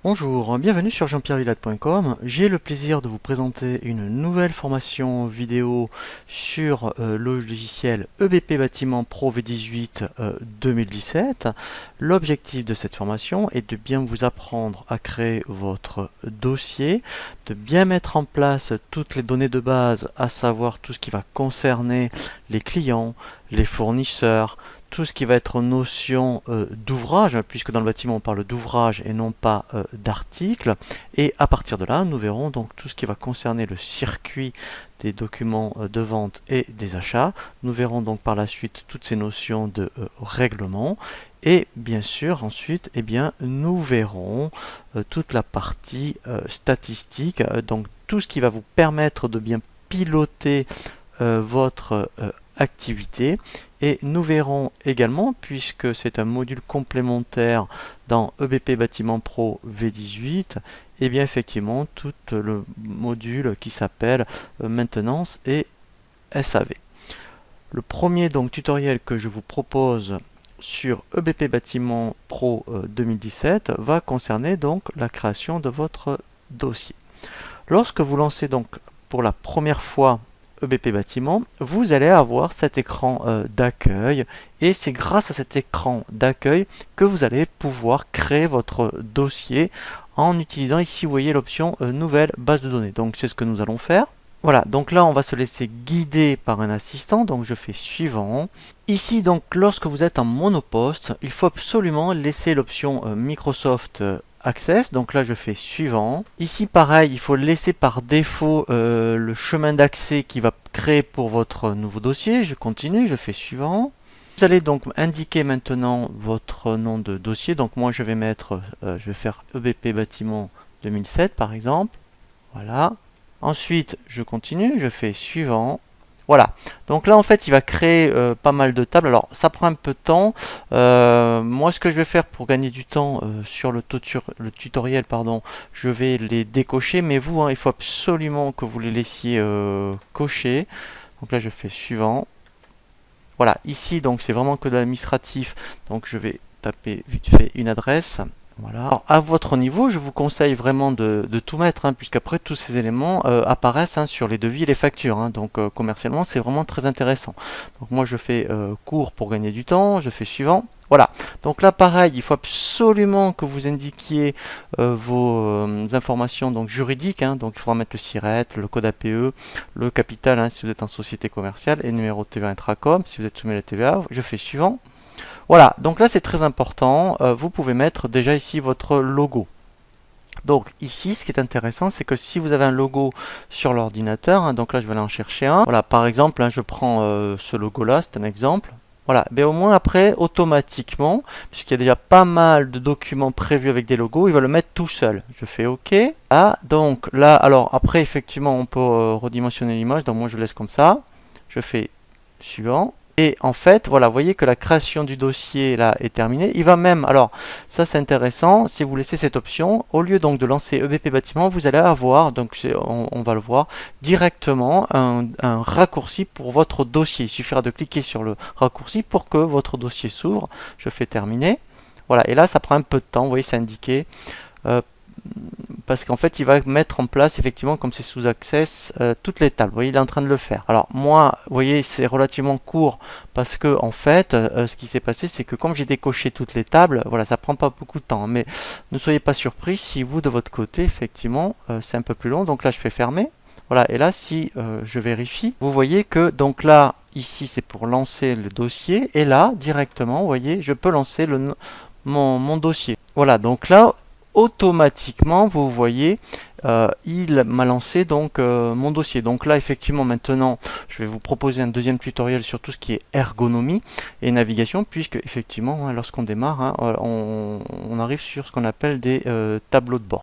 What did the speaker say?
Bonjour, bienvenue sur jean-pierrevillade.com. J'ai le plaisir de vous présenter une nouvelle formation vidéo sur le logiciel EBP Bâtiment Pro V18 2017. L'objectif de cette formation est de bien vous apprendre à créer votre dossier, de bien mettre en place toutes les données de base, à savoir tout ce qui va concerner les clients, les fournisseurs, tout ce qui va être notion d'ouvrage, puisque dans le bâtiment on parle d'ouvrage et non pas d'article. Et à partir de là, nous verrons donc tout ce qui va concerner le circuit des documents de vente et des achats. Nous verrons donc par la suite toutes ces notions de règlement. Et bien sûr, ensuite, nous verrons toute la partie statistique, donc tout ce qui va vous permettre de bien piloter votre activité. Et nous verrons également, puisque c'est un module complémentaire dans EBP Bâtiment Pro V18, et bien effectivement tout le module qui s'appelle maintenance et SAV. Le premier donc tutoriel que je vous propose sur EBP Bâtiment Pro 2017 va concerner donc la création de votre dossier. Lorsque vous lancez donc pour la première fois EBP Bâtiment, vous allez avoir cet écran d'accueil, et c'est grâce à cet écran d'accueil que vous allez pouvoir créer votre dossier en utilisant ici, vous voyez l'option nouvelle base de données. Donc c'est ce que nous allons faire. Voilà, donc là on va se laisser guider par un assistant, donc je fais suivant. Ici donc lorsque vous êtes en monoposte, il faut absolument laisser l'option Microsoft Access, donc là je fais suivant. Ici pareil, il faut laisser par défaut le chemin d'accès qui va créer pour votre nouveau dossier. Je continue, je fais suivant. Vous allez donc indiquer maintenant votre nom de dossier, donc moi je vais mettre, je vais faire EBP Bâtiment 2007 par exemple. Voilà. Ensuite je continue, je fais suivant. Voilà, donc là en fait il va créer pas mal de tables. Alors ça prend un peu de temps. Moi ce que je vais faire pour gagner du temps sur le tutoriel, pardon, je vais les décocher, mais vous, il faut absolument que vous les laissiez cocher. Donc là je fais suivant. Voilà, ici donc c'est vraiment que de l'administratif, donc je vais taper vite fait une adresse. Voilà. Alors, à votre niveau, je vous conseille vraiment de tout mettre, puisqu'après tous ces éléments apparaissent sur les devis et les factures. Donc commercialement, c'est vraiment très intéressant. Donc moi, je fais court pour gagner du temps, je fais suivant. Voilà. Donc là, pareil, il faut absolument que vous indiquiez vos informations donc juridiques. Donc il faudra mettre le SIRET, le code APE, le capital si vous êtes en société commerciale, et le numéro de TVA Intracom si vous êtes soumis à la TVA. Je fais suivant. Voilà, donc là c'est très important, vous pouvez mettre déjà ici votre logo. Donc ici ce qui est intéressant, c'est que si vous avez un logo sur l'ordinateur, donc là je vais aller en chercher un. Voilà, par exemple, je prends ce logo là, c'est un exemple. Voilà, mais au moins après, automatiquement, puisqu'il y a déjà pas mal de documents prévus avec des logos, il va le mettre tout seul. Je fais OK. Ah, donc là, alors après effectivement on peut redimensionner l'image, donc moi je laisse comme ça. Je fais suivant. Et en fait, voilà, vous voyez que la création du dossier là est terminée. Il va même, alors ça c'est intéressant, si vous laissez cette option, au lieu donc de lancer EBP Bâtiment, vous allez avoir, donc on va le voir, directement un raccourci pour votre dossier. Il suffira de cliquer sur le raccourci pour que votre dossier s'ouvre. Je fais terminer. Voilà, et là ça prend un peu de temps, vous voyez, c'est indiqué. Parce qu'en fait il va mettre en place effectivement, comme c'est sous Access, toutes les tables. Vous voyez, il est en train de le faire. Alors moi, vous voyez, c'est relativement court parce que en fait ce qui s'est passé, c'est que comme j'ai décoché toutes les tables, voilà, ça prend pas beaucoup de temps, mais ne soyez pas surpris si vous de votre côté effectivement c'est un peu plus long. Donc là je fais fermer. Voilà, et là si je vérifie, vous voyez que donc là ici c'est pour lancer le dossier, et là directement vous voyez je peux lancer mon dossier. Voilà, donc là automatiquement, vous voyez, il m'a lancé donc mon dossier. Donc là, effectivement, maintenant, je vais vous proposer un deuxième tutoriel sur tout ce qui est ergonomie et navigation, puisque effectivement, lorsqu'on démarre, on arrive sur ce qu'on appelle des tableaux de bord.